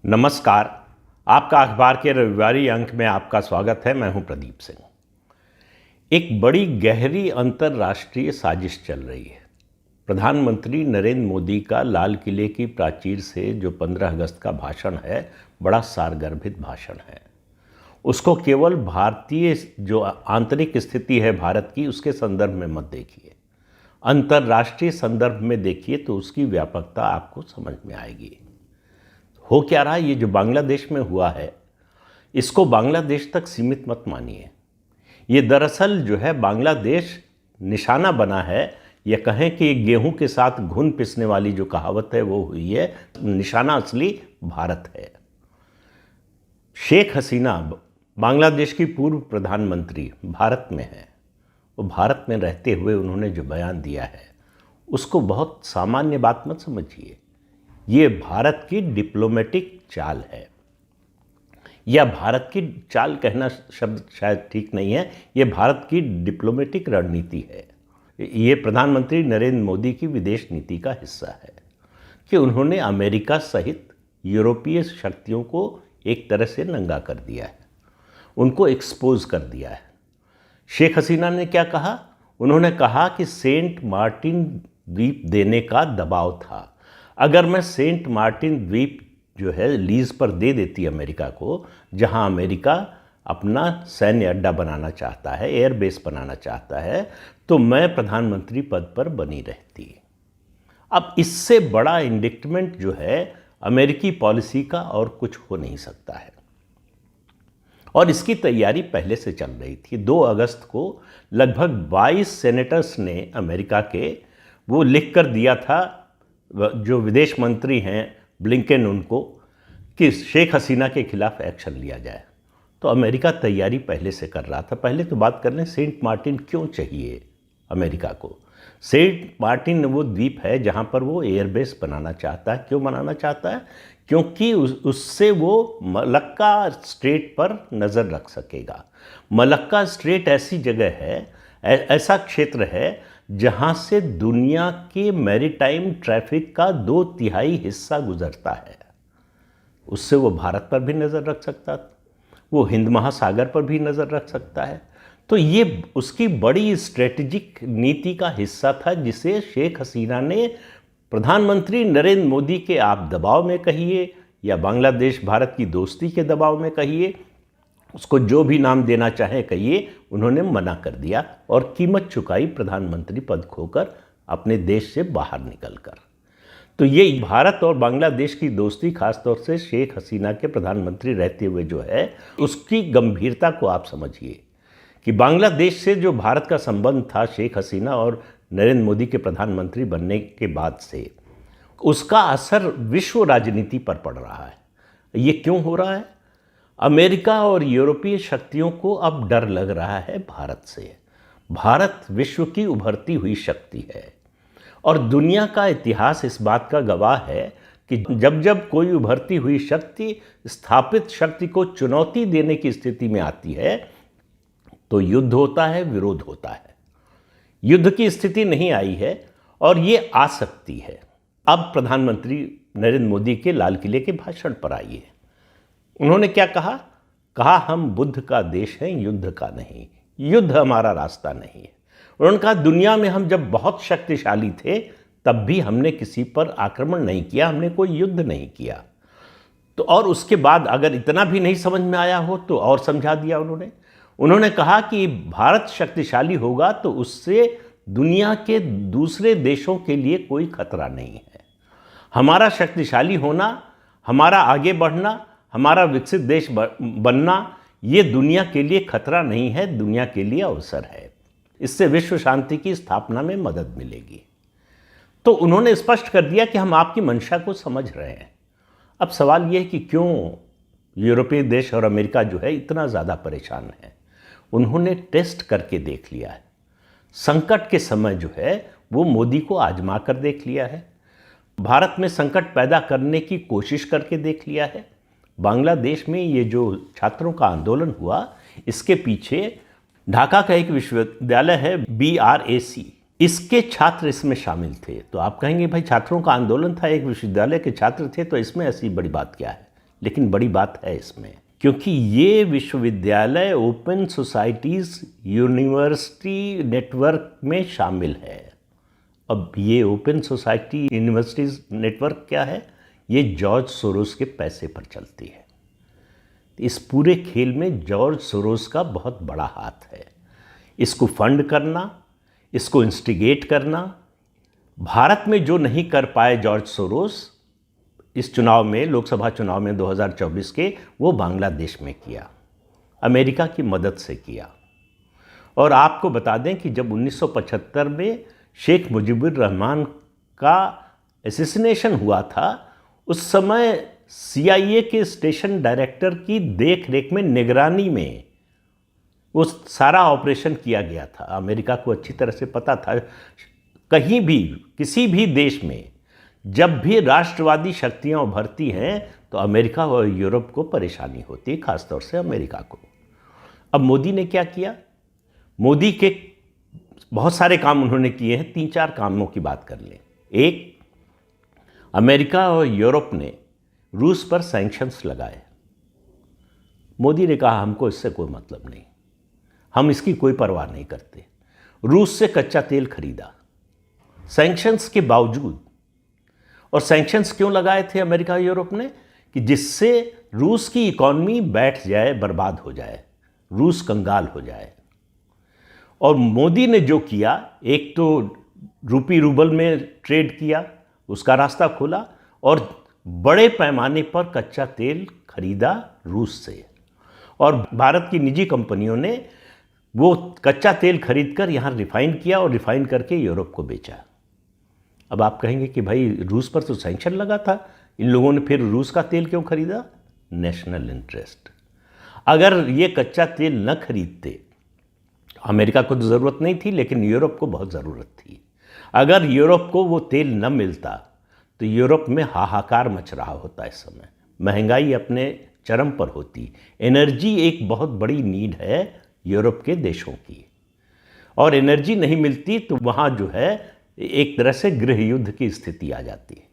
नमस्कार। आपका अखबार के रविवारी अंक में आपका स्वागत है। मैं हूं प्रदीप सिंह। एक बड़ी गहरी अंतर्राष्ट्रीय साजिश चल रही है। प्रधानमंत्री नरेंद्र मोदी का लाल किले की प्राचीर से जो 15 अगस्त का भाषण है, बड़ा सारगर्भित भाषण है। उसको केवल भारतीय जो आंतरिक स्थिति है भारत की, उसके संदर्भ में मत देखिए, अंतर्राष्ट्रीय संदर्भ में देखिए तो उसकी व्यापकता आपको समझ में आएगी। हो क्या रहा है, ये जो बांग्लादेश में हुआ है, इसको बांग्लादेश तक सीमित मत मानिए। ये दरअसल जो है बांग्लादेश निशाना बना है, या कहें कि गेहूं के साथ घुन पिसने वाली जो कहावत है वो हुई है। निशाना असली भारत है। शेख हसीना बांग्लादेश की पूर्व प्रधानमंत्री भारत में है। वो भारत में रहते हुए उन्होंने जो बयान दिया है उसको बहुत सामान्य बात मत समझिए। ये भारत की डिप्लोमेटिक चाल है, या भारत की चाल कहना शब्द शायद ठीक नहीं है, ये भारत की डिप्लोमेटिक रणनीति है। ये प्रधानमंत्री नरेंद्र मोदी की विदेश नीति का हिस्सा है कि उन्होंने अमेरिका सहित यूरोपीय शक्तियों को एक तरह से नंगा कर दिया है, उनको एक्सपोज कर दिया है। शेख हसीना ने क्या कहा? उन्होंने कहा कि सेंट मार्टिन द्वीप देने का दबाव था। अगर मैं सेंट मार्टिन द्वीप जो है लीज पर दे देती अमेरिका को, जहां अमेरिका अपना सैन्य अड्डा बनाना चाहता है, एयरबेस बनाना चाहता है, तो मैं प्रधानमंत्री पद पर बनी रहती। अब इससे बड़ा इंडिक्टमेंट जो है अमेरिकी पॉलिसी का और कुछ हो नहीं सकता है। और इसकी तैयारी पहले से चल रही थी। 2 अगस्त को लगभग 22 सेनेटर्स ने अमेरिका के वो लिख कर दिया था, जो विदेश मंत्री हैं ब्लिंकन, उनको, कि शेख हसीना के खिलाफ एक्शन लिया जाए। तो अमेरिका तैयारी पहले से कर रहा था। पहले तो बात कर लें, सेंट मार्टिन क्यों चाहिए अमेरिका को? सेंट मार्टिन वो द्वीप है जहां पर वो एयरबेस बनाना चाहता है। क्यों बनाना चाहता है? क्योंकि उससे वो मलक्का स्ट्रेट पर नज़र रख सकेगा। मलक्का स्ट्रेट ऐसी जगह है, ऐसा क्षेत्र है जहां से दुनिया के मैरीटाइम ट्रैफिक का 2/3 हिस्सा गुजरता है। उससे वो भारत पर भी नज़र रख सकता है, वो हिंद महासागर पर भी नज़र रख सकता है। तो ये उसकी बड़ी स्ट्रेटेजिक नीति का हिस्सा था, जिसे शेख हसीना ने प्रधानमंत्री नरेंद्र मोदी के आप दबाव में कहिए या बांग्लादेश भारत की दोस्ती के दबाव में कहिए, उसको जो भी नाम देना चाहे कहिए, उन्होंने मना कर दिया और कीमत चुकाई प्रधानमंत्री पद खोकर, अपने देश से बाहर निकलकर। तो ये भारत और बांग्लादेश की दोस्ती, खासतौर से शेख हसीना के प्रधानमंत्री रहते हुए जो है, उसकी गंभीरता को आप समझिए कि बांग्लादेश से जो भारत का संबंध था शेख हसीना और नरेंद्र मोदी के प्रधानमंत्री बनने के बाद से, उसका असर विश्व राजनीति पर पड़ रहा है। ये क्यों हो रहा है? अमेरिका और यूरोपीय शक्तियों को अब डर लग रहा है भारत से। भारत विश्व की उभरती हुई शक्ति है और दुनिया का इतिहास इस बात का गवाह है कि जब जब कोई उभरती हुई शक्ति स्थापित शक्ति को चुनौती देने की स्थिति में आती है, तो युद्ध होता है, विरोध होता है। युद्ध की स्थिति नहीं आई है और ये आ सकती है। अब प्रधानमंत्री नरेंद्र मोदी के लाल किले के भाषण पर आइए। उन्होंने क्या कहा? कहा, हम बुद्ध का देश हैं, युद्ध का नहीं। युद्ध हमारा रास्ता नहीं है। उन्होंने कहा, दुनिया में हम जब बहुत शक्तिशाली थे तब भी हमने किसी पर आक्रमण नहीं किया, हमने कोई युद्ध नहीं किया। तो और उसके बाद अगर इतना भी नहीं समझ में आया हो तो और समझा दिया उन्होंने कहा कि भारत शक्तिशाली होगा तो उससे दुनिया के दूसरे देशों के लिए कोई खतरा नहीं है। हमारा शक्तिशाली होना, हमारा आगे बढ़ना, हमारा विकसित देश बनना, ये दुनिया के लिए खतरा नहीं है, दुनिया के लिए अवसर है। इससे विश्व शांति की स्थापना में मदद मिलेगी। तो उन्होंने स्पष्ट कर दिया कि हम आपकी मंशा को समझ रहे हैं। अब सवाल यह है कि क्यों यूरोपीय देश और अमेरिका जो है इतना ज़्यादा परेशान है। उन्होंने टेस्ट करके देख लिया है। संकट के समय जो है वो मोदी को आजमा कर देख लिया है। भारत में संकट पैदा करने की कोशिश करके देख लिया है। बांग्लादेश में ये जो छात्रों का आंदोलन हुआ, इसके पीछे ढाका का एक विश्वविद्यालय है BRAC, इसके छात्र इसमें शामिल थे। तो आप कहेंगे भाई छात्रों का आंदोलन था, एक विश्वविद्यालय के छात्र थे, तो इसमें ऐसी बड़ी बात क्या है? लेकिन बड़ी बात है इसमें, क्योंकि ये विश्वविद्यालय ओपन सोसाइटीज़ यूनिवर्सिटी नेटवर्क में शामिल है। अब ये ओपन सोसाइटी यूनिवर्सिटीज़ नेटवर्क क्या है? ये जॉर्ज सोरोस के पैसे पर चलती है। इस पूरे खेल में जॉर्ज सोरोस का बहुत बड़ा हाथ है। इसको फंड करना, इसको इंस्टिगेट करना, भारत में जो नहीं कर पाए जॉर्ज सोरोस इस चुनाव में, लोकसभा चुनाव में 2024 के, वो बांग्लादेश में किया, अमेरिका की मदद से किया। और आपको बता दें कि जब 1975 में शेख मुजीबुर रहमान का एसेसिनेशन हुआ था, उस समय CIA के स्टेशन डायरेक्टर की देख रेख में, निगरानी में वो सारा ऑपरेशन किया गया था। अमेरिका को अच्छी तरह से पता था, कहीं भी किसी भी देश में जब भी राष्ट्रवादी शक्तियां उभरती हैं तो अमेरिका और यूरोप को परेशानी होती है, खासतौर से अमेरिका को। अब मोदी ने क्या किया? मोदी के बहुत सारे काम उन्होंने किए हैं। 3-4 कामों की बात कर लें। एक, अमेरिका और यूरोप ने रूस पर सैंक्शंस लगाए। मोदी ने कहा हमको इससे कोई मतलब नहीं, हम इसकी कोई परवाह नहीं करते। रूस से कच्चा तेल खरीदा सैंक्शंस के बावजूद। और सैंक्शंस क्यों लगाए थे अमेरिका और यूरोप ने? कि जिससे रूस की इकॉनमी बैठ जाए, बर्बाद हो जाए, रूस कंगाल हो जाए। और मोदी ने जो किया, एक तो रूपी रूबल में ट्रेड किया, उसका रास्ता खोला, और बड़े पैमाने पर कच्चा तेल खरीदा रूस से। और भारत की निजी कंपनियों ने वो कच्चा तेल खरीदकर यहाँ रिफाइन किया और रिफाइन करके यूरोप को बेचा। अब आप कहेंगे कि भाई रूस पर तो सैंक्शन लगा था, इन लोगों ने फिर रूस का तेल क्यों खरीदा? National interest. अगर ये कच्चा तेल न खरीदते, अमेरिका को तो ज़रूरत नहीं थी, लेकिन यूरोप को बहुत ज़रूरत थी। अगर यूरोप को वो तेल न मिलता तो यूरोप में हाहाकार मच रहा होता इस समय, महंगाई अपने चरम पर होती। एनर्जी एक बहुत बड़ी नीड है यूरोप के देशों की, और एनर्जी नहीं मिलती तो वहाँ जो है एक तरह से गृह युद्ध की स्थिति आ जाती है।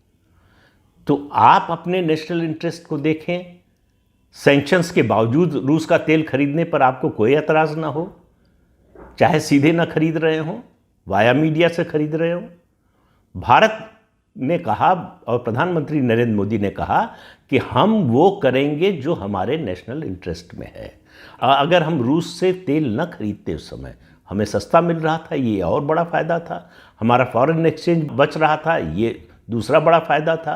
तो आप अपने नेशनल इंटरेस्ट को देखें। सैंक्शंस के बावजूद रूस का तेल खरीदने पर आपको कोई एतराज़ ना हो, चाहे सीधे ना खरीद रहे हों, वाया मीडिया से खरीद रहे हों। भारत ने कहा और प्रधानमंत्री नरेंद्र मोदी ने कहा कि हम वो करेंगे जो हमारे नेशनल इंटरेस्ट में है। अगर हम रूस से तेल न खरीदते, उस समय हमें सस्ता मिल रहा था, ये और बड़ा फ़ायदा था। हमारा फॉरेन एक्सचेंज बच रहा था, ये दूसरा बड़ा फ़ायदा था।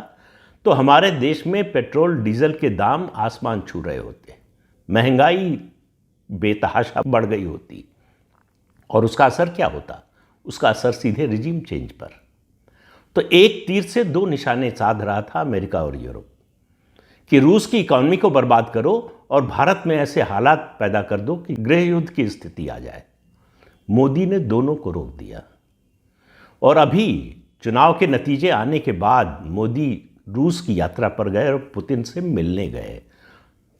तो हमारे देश में पेट्रोल डीजल के दाम आसमान छू रहे होते, महंगाई बेतहाशा बढ़ गई होती। और उसका असर क्या होता? उसका असर सीधे रिजीम चेंज पर। तो एक तीर से 2 निशाने साध रहा था अमेरिका और यूरोप, कि रूस की इकॉनमी को बर्बाद करो और भारत में ऐसे हालात पैदा कर दो कि गृह युद्ध की स्थिति आ जाए। मोदी ने दोनों को रोक दिया। और अभी चुनाव के नतीजे आने के बाद मोदी रूस की यात्रा पर गए और पुतिन से मिलने गए,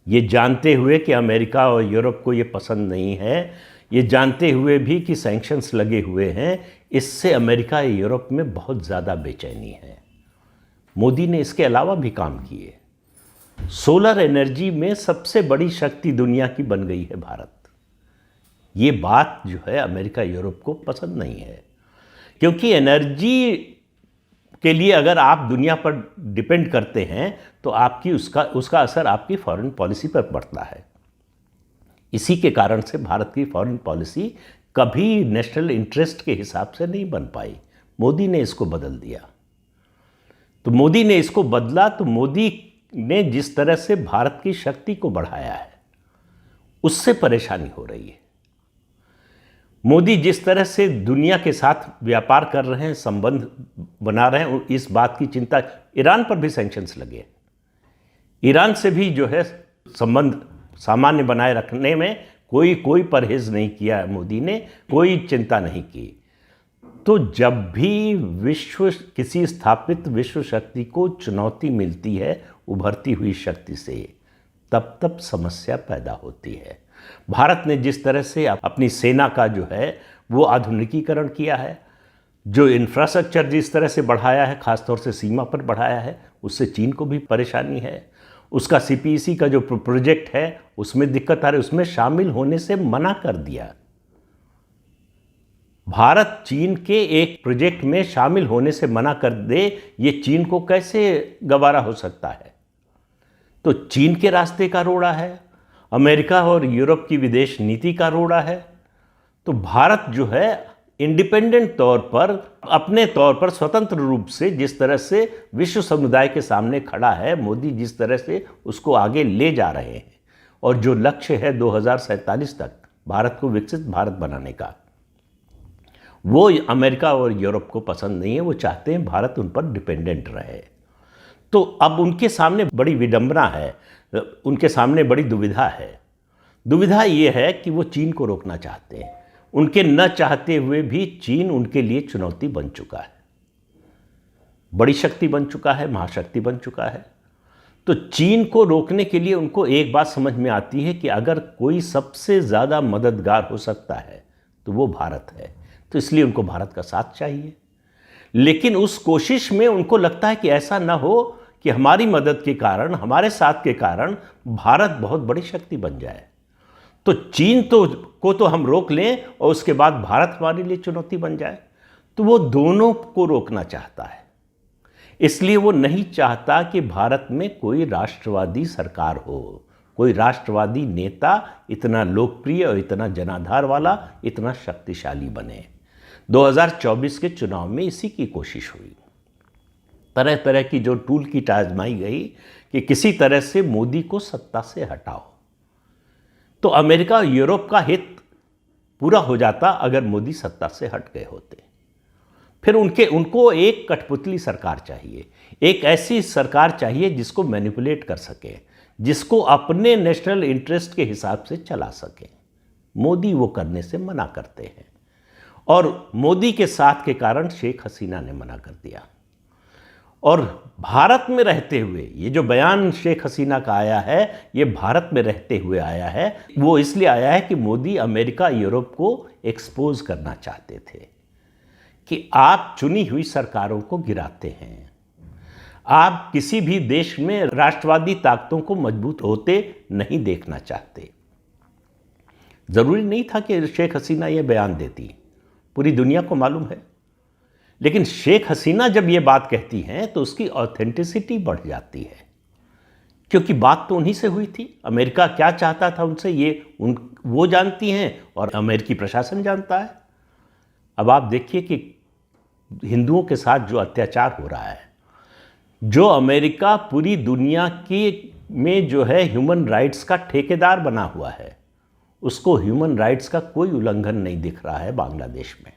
ये जानते हुए कि अमेरिका और यूरोप को ये पसंद नहीं है, ये जानते हुए भी कि सैंक्शंस लगे हुए हैं, इससे अमेरिका या यूरोप में बहुत ज़्यादा बेचैनी है। मोदी ने इसके अलावा भी काम किए। सोलर एनर्जी में सबसे बड़ी शक्ति दुनिया की बन गई है भारत। ये बात जो है अमेरिका यूरोप को पसंद नहीं है, क्योंकि एनर्जी के लिए अगर आप दुनिया पर डिपेंड करते हैं तो आपकी उसका असर आपकी फॉरेन पॉलिसी पर पड़ता है। इसी के कारण से भारत की फॉरेन पॉलिसी कभी नेशनल इंटरेस्ट के हिसाब से नहीं बन पाई। मोदी ने इसको बदल दिया। तो मोदी ने इसको बदला तो मोदी ने जिस तरह से भारत की शक्ति को बढ़ाया है, उससे परेशानी हो रही है। मोदी जिस तरह से दुनिया के साथ व्यापार कर रहे हैं, संबंध बना रहे हैं, इस बात की चिंता। ईरान पर भी सैंक्शंस लगे, ईरान से भी जो है संबंध सामान्य बनाए रखने में कोई परहेज नहीं किया है मोदी ने, कोई चिंता नहीं की। तो जब भी किसी स्थापित विश्व शक्ति को चुनौती मिलती है उभरती हुई शक्ति से, तब समस्या पैदा होती है। भारत ने जिस तरह से अपनी सेना का जो है वो आधुनिकीकरण किया है, जो इंफ्रास्ट्रक्चर जिस तरह से बढ़ाया है, खासतौर से सीमा पर बढ़ाया है, उससे चीन को भी परेशानी है। उसका सीपीईसी का जो प्रोजेक्ट है उसमें दिक्कत आ रही, उसमें शामिल होने से मना कर दिया। भारत चीन के एक प्रोजेक्ट में शामिल होने से मना कर दे, ये चीन को कैसे गवारा हो सकता है? तो चीन के रास्ते का रोड़ा है, अमेरिका और यूरोप की विदेश नीति का रोड़ा है। तो भारत जो है इंडिपेंडेंट तौर पर, अपने तौर पर स्वतंत्र रूप से जिस तरह से विश्व समुदाय के सामने खड़ा है, मोदी जिस तरह से उसको आगे ले जा रहे हैं, और जो लक्ष्य है 2047 तक भारत को विकसित भारत बनाने का, वो अमेरिका और यूरोप को पसंद नहीं है। वो चाहते हैं भारत उन पर डिपेंडेंट रहे। तो अब उनके सामने बड़ी विडंबना है, उनके सामने बड़ी दुविधा है। दुविधा ये है कि वो चीन को रोकना चाहते हैं। उनके न चाहते हुए भी चीन उनके लिए चुनौती बन चुका है, बड़ी शक्ति बन चुका है, महाशक्ति बन चुका है। तो चीन को रोकने के लिए उनको एक बात समझ में आती है कि अगर कोई सबसे ज़्यादा मददगार हो सकता है तो वो भारत है। तो इसलिए उनको भारत का साथ चाहिए। लेकिन उस कोशिश में उनको लगता है कि ऐसा ना हो कि हमारी मदद के कारण, हमारे साथ के कारण भारत बहुत बड़ी शक्ति बन जाए। तो चीन को हम रोक लें और उसके बाद भारत हमारे लिए चुनौती बन जाए। तो वो दोनों को रोकना चाहता है। इसलिए वो नहीं चाहता कि भारत में कोई राष्ट्रवादी सरकार हो, कोई राष्ट्रवादी नेता इतना लोकप्रिय और इतना जनाधार वाला, इतना शक्तिशाली बने। 2024 के चुनाव में इसी की कोशिश हुई। तरह तरह की जो टूल किट आजमाई गई कि किसी तरह से मोदी को सत्ता से हटाओ। तो अमेरिका और यूरोप का हित पूरा हो जाता अगर मोदी सत्ता से हट गए होते। फिर उनको एक कठपुतली सरकार चाहिए, एक ऐसी सरकार चाहिए जिसको मैनिपुलेट कर सके, जिसको अपने नेशनल इंटरेस्ट के हिसाब से चला सके। मोदी वो करने से मना करते हैं, और मोदी के साथ के कारण शेख हसीना ने मना कर दिया। और भारत में रहते हुए ये जो बयान शेख हसीना का आया है, ये भारत में रहते हुए आया है। वो इसलिए आया है कि मोदी अमेरिका यूरोप को एक्सपोज करना चाहते थे कि आप चुनी हुई सरकारों को गिराते हैं, आप किसी भी देश में राष्ट्रवादी ताकतों को मजबूत होते नहीं देखना चाहते। जरूरी नहीं था कि शेख हसीना ये बयान देती, पूरी दुनिया को मालूम है। लेकिन शेख हसीना जब ये बात कहती हैं तो उसकी ऑथेंटिसिटी बढ़ जाती है, क्योंकि बात तो उन्हीं से हुई थी। अमेरिका क्या चाहता था उनसे ये वो जानती हैं और अमेरिकी प्रशासन जानता है। अब आप देखिए कि हिंदुओं के साथ जो अत्याचार हो रहा है, जो अमेरिका पूरी दुनिया की में जो है ह्यूमन राइट्स का ठेकेदार बना हुआ है, उसको ह्यूमन राइट्स का कोई उल्लंघन नहीं दिख रहा है बांग्लादेश में।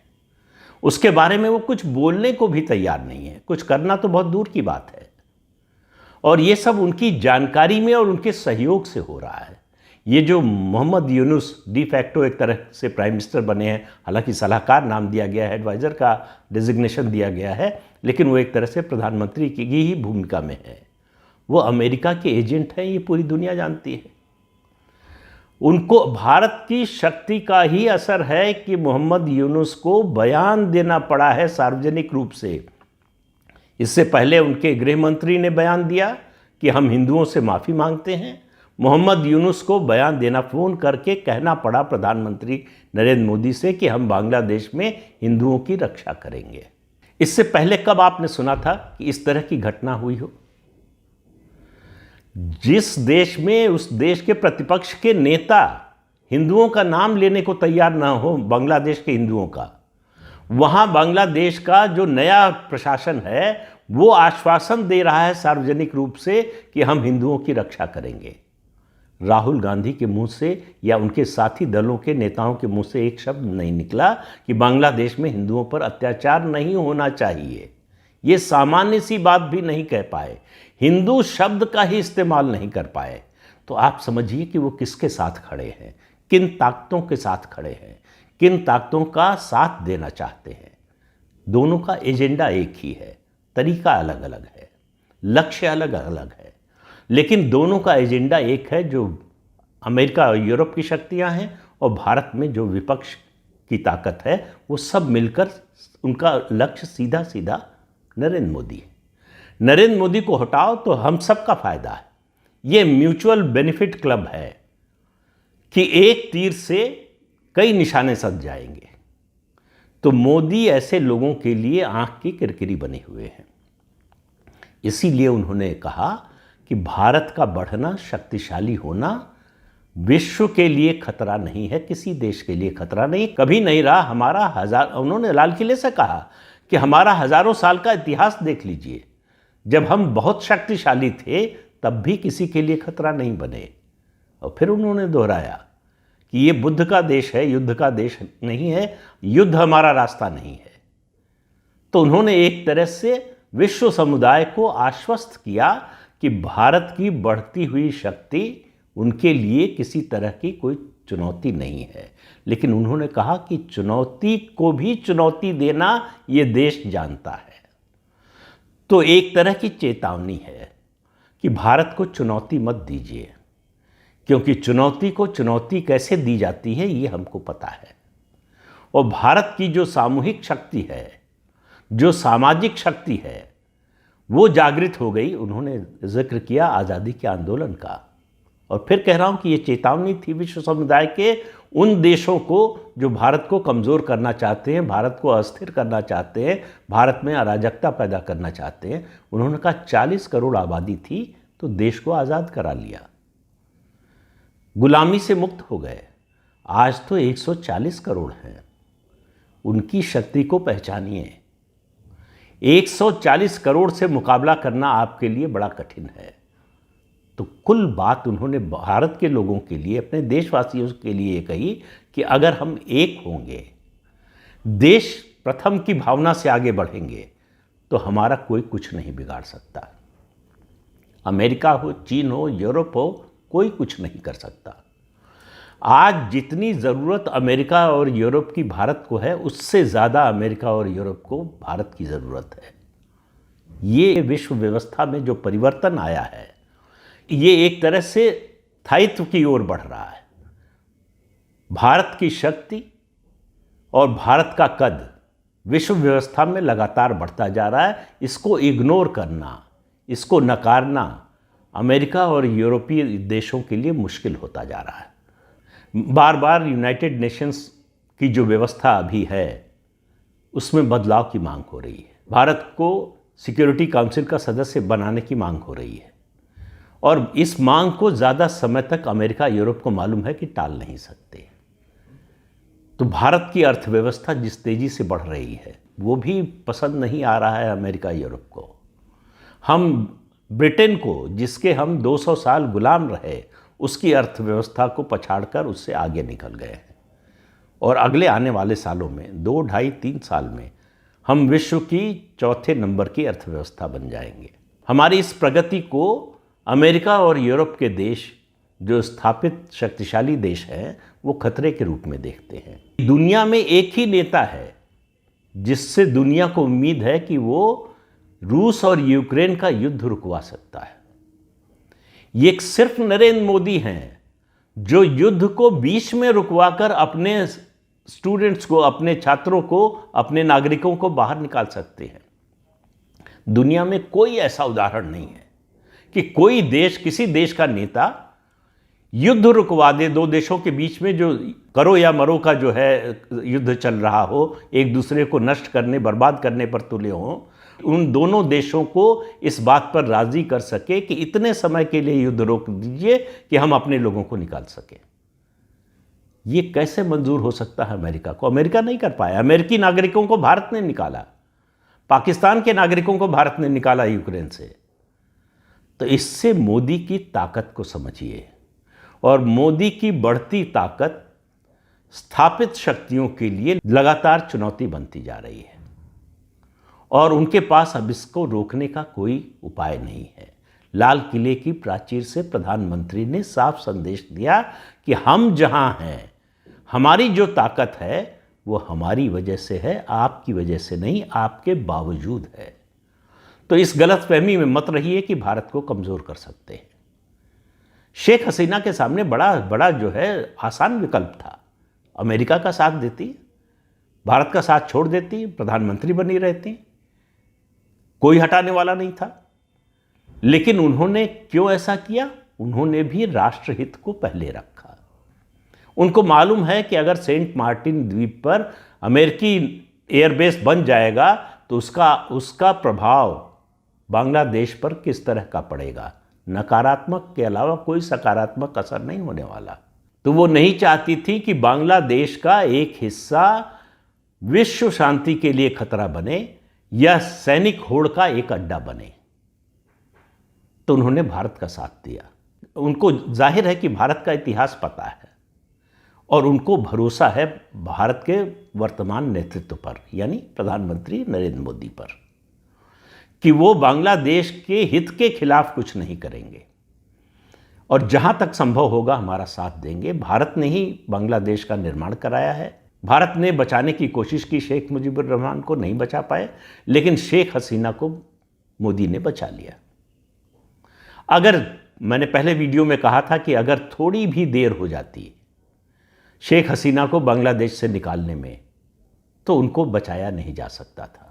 उसके बारे में वो कुछ बोलने को भी तैयार नहीं है, कुछ करना तो बहुत दूर की बात है। और ये सब उनकी जानकारी में और उनके सहयोग से हो रहा है। ये जो मोहम्मद यूनुस डी फैक्टो एक तरह से प्राइम मिनिस्टर बने हैं, हालांकि सलाहकार नाम दिया गया है, एडवाइज़र का डिजिग्नेशन दिया गया है, लेकिन वो एक तरह से प्रधानमंत्री की ही भूमिका में है। वो अमेरिका के एजेंट हैं, ये पूरी दुनिया जानती है। उनको भारत की शक्ति का ही असर है कि मोहम्मद यूनुस को बयान देना पड़ा है सार्वजनिक रूप से। इससे पहले उनके गृह मंत्री ने बयान दिया कि हम हिंदुओं से माफ़ी मांगते हैं। मोहम्मद यूनुस को बयान देना, फ़ोन करके कहना पड़ा प्रधानमंत्री नरेंद्र मोदी से कि हम बांग्लादेश में हिंदुओं की रक्षा करेंगे। इससे पहले कब आपने सुना था कि इस तरह की घटना हुई हो? जिस देश में उस देश के प्रतिपक्ष के नेता हिंदुओं का नाम लेने को तैयार ना हो, बांग्लादेश के हिंदुओं का, वहाँ बांग्लादेश का जो नया प्रशासन है वो आश्वासन दे रहा है सार्वजनिक रूप से कि हम हिंदुओं की रक्षा करेंगे। राहुल गांधी के मुंह से या उनके साथी दलों के नेताओं के मुंह से एक शब्द नहीं निकला कि बांग्लादेश में हिंदुओं पर अत्याचार नहीं होना चाहिए। ये सामान्य सी बात भी नहीं कह पाए, हिंदू शब्द का ही इस्तेमाल नहीं कर पाए। तो आप समझिए कि वो किसके साथ खड़े हैं, किन ताकतों के साथ खड़े हैं, किन ताकतों का साथ देना चाहते हैं। दोनों का एजेंडा एक ही है, तरीका अलग अलग है, लक्ष्य अलग अलग है, लेकिन दोनों का एजेंडा एक है। जो अमेरिका और यूरोप की शक्तियां हैं और भारत में जो विपक्ष की ताकत है, वो सब मिलकर उनका लक्ष्य सीधा सीधा नरेंद्र मोदी है। नरेंद्र मोदी को हटाओ तो हम सबका फायदा है, ये म्यूचुअल बेनिफिट क्लब है कि एक तीर से कई निशाने सध जाएंगे। तो मोदी ऐसे लोगों के लिए आंख की किरकिरी बने हुए हैं। इसीलिए उन्होंने कहा कि भारत का बढ़ना, शक्तिशाली होना विश्व के लिए खतरा नहीं है, किसी देश के लिए खतरा नहीं, कभी नहीं रहा। उन्होंने लाल किले से कहा कि हमारा हजारों साल का इतिहास देख लीजिए, जब हम बहुत शक्तिशाली थे तब भी किसी के लिए खतरा नहीं बने। और फिर उन्होंने दोहराया कि ये बुद्ध का देश है, युद्ध का देश नहीं है, युद्ध हमारा रास्ता नहीं है। तो उन्होंने एक तरह से विश्व समुदाय को आश्वस्त किया कि भारत की बढ़ती हुई शक्ति उनके लिए किसी तरह की कोई चुनौती नहीं है। लेकिन उन्होंने कहा कि चुनौती को भी चुनौती देना ये देश जानता है। तो एक तरह की चेतावनी है कि भारत को चुनौती मत दीजिए, क्योंकि चुनौती को चुनौती कैसे दी जाती है ये हमको पता है। और भारत की जो सामूहिक शक्ति है, जो सामाजिक शक्ति है, वो जागृत हो गई। उन्होंने जिक्र किया आज़ादी के आंदोलन का। और फिर कह रहा हूँ कि ये चेतावनी थी विश्व समुदाय के उन देशों को जो भारत को कमज़ोर करना चाहते हैं, भारत को अस्थिर करना चाहते हैं, भारत में अराजकता पैदा करना चाहते हैं। उन्होंने कहा 40 करोड़ आबादी थी तो देश को आज़ाद करा लिया, गुलामी से मुक्त हो गए। आज तो 140 करोड़ हैं। उनकी शक्ति को पहचानिए। 140 करोड़ से मुकाबला करना आपके लिए बड़ा कठिन है। तो कुल बात उन्होंने भारत के लोगों के लिए, अपने देशवासियों के लिए कही कि अगर हम एक होंगे, देश प्रथम की भावना से आगे बढ़ेंगे, तो हमारा कोई कुछ नहीं बिगाड़ सकता। अमेरिका हो, चीन हो, यूरोप हो, कोई कुछ नहीं कर सकता। आज जितनी ज़रूरत अमेरिका और यूरोप की भारत को है, उससे ज़्यादा अमेरिका और यूरोप को भारत की ज़रूरत है। ये विश्व व्यवस्था में जो परिवर्तन आया है, ये एक तरह से स्थायित्व की ओर बढ़ रहा है। भारत की शक्ति और भारत का कद विश्व व्यवस्था में लगातार बढ़ता जा रहा है। इसको इग्नोर करना, इसको नकारना अमेरिका और यूरोपीय देशों के लिए मुश्किल होता जा रहा है। बार बार यूनाइटेड नेशंस की जो व्यवस्था अभी है, उसमें बदलाव की मांग हो रही है। भारत को सिक्योरिटी काउंसिल का सदस्य बनाने की मांग हो रही है। और इस मांग को ज़्यादा समय तक अमेरिका यूरोप को मालूम है कि टाल नहीं सकते। तो भारत की अर्थव्यवस्था जिस तेज़ी से बढ़ रही है, वो भी पसंद नहीं आ रहा है अमेरिका यूरोप को। हम ब्रिटेन को, जिसके हम 200 साल गुलाम रहे, उसकी अर्थव्यवस्था को पछाड़कर उससे आगे निकल गए हैं। और अगले आने वाले सालों में 2, 2.5, 3 साल में हम विश्व की चौथे नंबर की अर्थव्यवस्था बन जाएंगे। हमारी इस प्रगति को अमेरिका और यूरोप के देश, जो स्थापित शक्तिशाली देश हैं, वो खतरे के रूप में देखते हैं। दुनिया में एक ही नेता है जिससे दुनिया को उम्मीद है कि वो रूस और यूक्रेन का युद्ध रुकवा सकता है। ये सिर्फ नरेंद्र मोदी हैं जो युद्ध को बीच में रुकवाकर अपने स्टूडेंट्स को, अपने छात्रों को, अपने नागरिकों को बाहर निकाल सकते हैं। दुनिया में कोई ऐसा उदाहरण नहीं है कि कोई देश, किसी देश का नेता युद्ध रुकवा दे। दो देशों के बीच में जो करो या मरो का जो है युद्ध चल रहा हो, एक दूसरे को नष्ट करने, बर्बाद करने पर तुले हों, उन दोनों देशों को इस बात पर राजी कर सके कि इतने समय के लिए युद्ध रोक दीजिए कि हम अपने लोगों को निकाल सकें। ये कैसे मंजूर हो सकता है अमेरिका को? अमेरिका नहीं कर पाया। अमेरिकी नागरिकों को भारत ने निकाला, पाकिस्तान के नागरिकों को भारत ने निकाला यूक्रेन से। तो इससे मोदी की ताकत को समझिए। और मोदी की बढ़ती ताकत स्थापित शक्तियों के लिए लगातार चुनौती बनती जा रही है और उनके पास अब इसको रोकने का कोई उपाय नहीं है। लाल किले की प्राचीर से प्रधानमंत्री ने साफ संदेश दिया कि हम जहां हैं, हमारी जो ताकत है वो हमारी वजह से है, आपकी वजह से नहीं, आपके बावजूद है। तो इस गलतफहमी में मत रहिए कि भारत को कमज़ोर कर सकते हैं। शेख हसीना के सामने बड़ा जो है आसान विकल्प था। अमेरिका का साथ देती, भारत का साथ छोड़ देती, प्रधानमंत्री बनी रहती, कोई हटाने वाला नहीं था। लेकिन उन्होंने क्यों ऐसा किया? उन्होंने भी राष्ट्रहित को पहले रखा। उनको मालूम है कि अगर सेंट मार्टिन द्वीप पर अमेरिकी एयरबेस बन जाएगा तो उसका प्रभाव बांग्लादेश पर किस तरह का पड़ेगा। नकारात्मक के अलावा कोई सकारात्मक असर नहीं होने वाला। तो वो नहीं चाहती थी कि बांग्लादेश का एक हिस्सा विश्व शांति के लिए खतरा बने या सैनिक होड़ का एक अड्डा बने। तो उन्होंने भारत का साथ दिया। उनको जाहिर है कि भारत का इतिहास पता है और उनको भरोसा है भारत के वर्तमान नेतृत्व पर, यानी प्रधानमंत्री नरेंद्र मोदी पर, कि वो बांग्लादेश के हित के खिलाफ कुछ नहीं करेंगे और जहां तक संभव होगा हमारा साथ देंगे। भारत ने ही बांग्लादेश का निर्माण कराया है। भारत ने बचाने की कोशिश की, शेख मुजीबुर रहमान को नहीं बचा पाए, लेकिन शेख हसीना को मोदी ने बचा लिया। अगर मैंने पहले वीडियो में कहा था कि अगर थोड़ी भी देर हो जाती शेख हसीना को बांग्लादेश से निकालने में, तो उनको बचाया नहीं जा सकता था।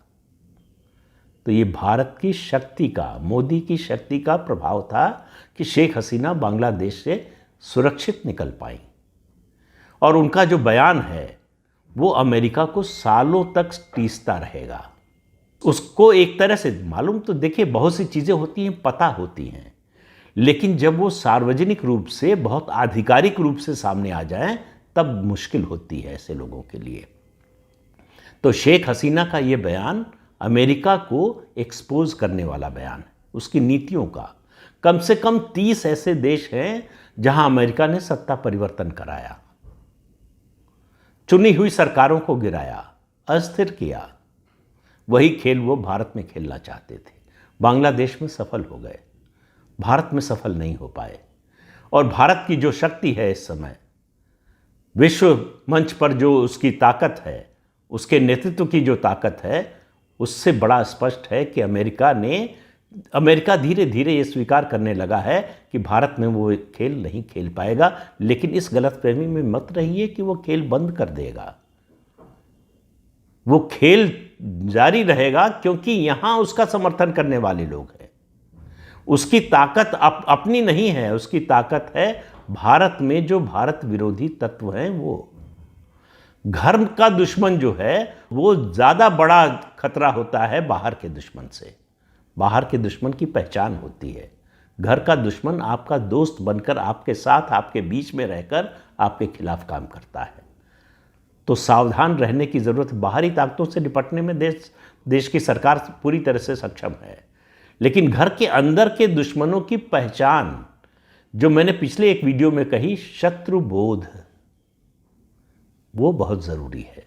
तो ये भारत की शक्ति का, मोदी की शक्ति का प्रभाव था कि शेख हसीना बांग्लादेश से सुरक्षित निकल पाई। और उनका जो बयान है वो अमेरिका को सालों तक टीसता रहेगा। उसको एक तरह से मालूम, तो देखिए बहुत सी चीज़ें होती हैं, पता होती हैं, लेकिन जब वो सार्वजनिक रूप से, बहुत आधिकारिक रूप से सामने आ जाएं, तब मुश्किल होती है ऐसे लोगों के लिए। तो शेख हसीना का ये बयान अमेरिका को एक्सपोज करने वाला बयान है, उसकी नीतियों का। कम से कम 30 ऐसे देश हैं जहां अमेरिका ने सत्ता परिवर्तन कराया, चुनी हुई सरकारों को गिराया, अस्थिर किया। वही खेल वो भारत में खेलना चाहते थे। बांग्लादेश में सफल हो गए, भारत में सफल नहीं हो पाए। और भारत की जो शक्ति है इस समय विश्व मंच पर, जो उसकी ताकत है, उसके नेतृत्व की जो ताकत है, उससे बड़ा स्पष्ट है कि अमेरिका धीरे धीरे ये स्वीकार करने लगा है कि भारत में वो खेल नहीं खेल पाएगा। लेकिन इस गलतफहमी में मत रहिए कि वो खेल बंद कर देगा। वो खेल जारी रहेगा, क्योंकि यहां उसका समर्थन करने वाले लोग हैं। उसकी ताकत अपनी नहीं है, उसकी ताकत है भारत में जो भारत विरोधी तत्व हैं। वो घर का दुश्मन जो है वो ज़्यादा बड़ा खतरा होता है बाहर के दुश्मन से। बाहर के दुश्मन की पहचान होती है। घर का दुश्मन आपका दोस्त बनकर आपके साथ, आपके बीच में रहकर आपके खिलाफ काम करता है। तो सावधान रहने की ज़रूरत। बाहरी ताकतों से निपटने में देश की सरकार पूरी तरह से सक्षम है, लेकिन घर के अंदर के दुश्मनों की पहचान, जो मैंने पिछले एक वीडियो में कही, शत्रु बोध, वो बहुत ज़रूरी है।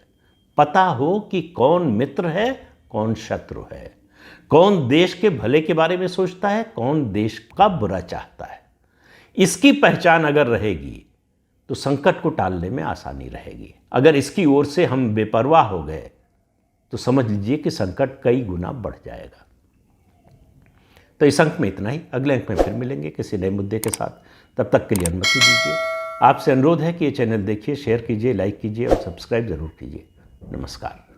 पता हो कि कौन मित्र है, कौन शत्रु है, कौन देश के भले के बारे में सोचता है, कौन देश का बुरा चाहता है। इसकी पहचान अगर रहेगी तो संकट को टालने में आसानी रहेगी। अगर इसकी ओर से हम बेपरवाह हो गए तो समझ लीजिए कि संकट कई गुना बढ़ जाएगा। तो इस अंक में इतना ही। अगले अंक में फिर मिलेंगे किसी नए मुद्दे के साथ। तब तक के लिए अनुमति दीजिए। आपसे अनुरोध है कि ये चैनल देखिए, शेयर कीजिए, लाइक कीजिए और सब्सक्राइब जरूर कीजिए। नमस्कार।